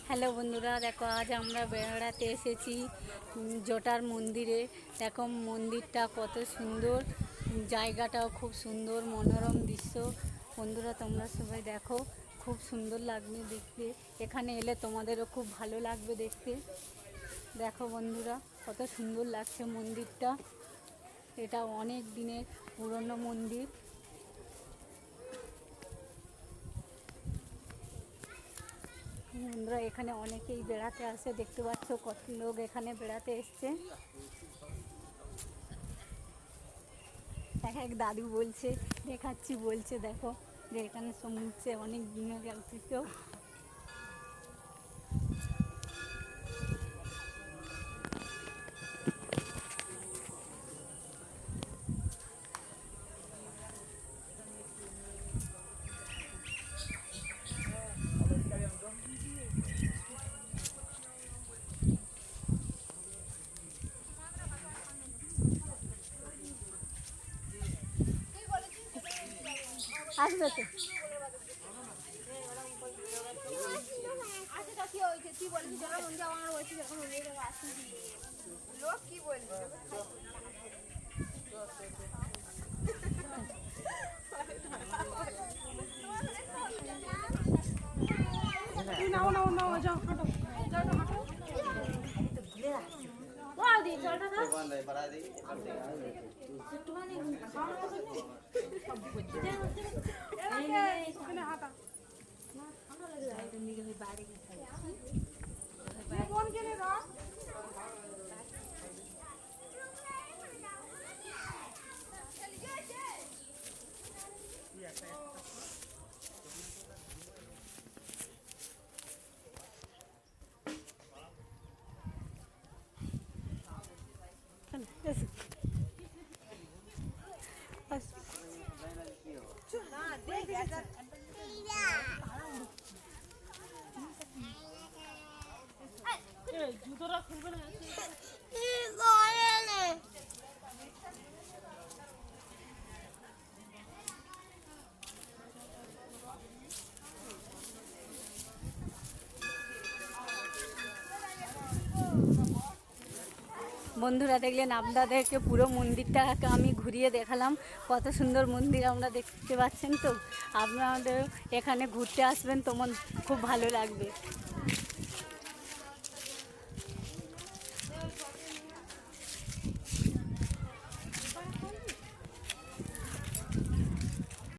Hello বন্ধুরা, দেখো আজ আমরা বেড়াতে এসেছি জটার মন্দিরে। দেখো মন্দিরটা কত সুন্দর, জায়গাটাও খুব সুন্দর, মনোরম দৃশ্য। বন্ধুরা তোমরা সবাই দেখো, খুব সুন্দর লাগবে দেখতে। এখানে এলে তোমাদেরও খুব ভালো লাগবে দেখতে। দেখো বন্ধুরা কত সুন্দর লাগছে মন্দিরটা। এটা অনেক দিনের পুরনো মন্দির। বন্ধুরা এখানে অনেকেই বেড়াতে আসে, দেখতে পাচ্ছ কত লোক এখানে বেড়াতে এসছে। এক দাদু বলছে, দেখাচ্ছি বলছে, দেখো যে এখানে সমুদ্রে অনেক দিনের কেউ। আসবে তো লোক কি বলবে নাও নাও নাও যাও হাঁটো জুতোটা খুলবে না। বন্ধুরা দেখলেন, আপনাদেরকে পুরো মন্দিরটাকে আমি ঘুরিয়ে দেখালাম। কত সুন্দর মন্দির আমরা দেখতে পাচ্ছেন তো। আপনাদের এখানে ঘুরতে আসবেন, তোমার খুব ভালো লাগবে।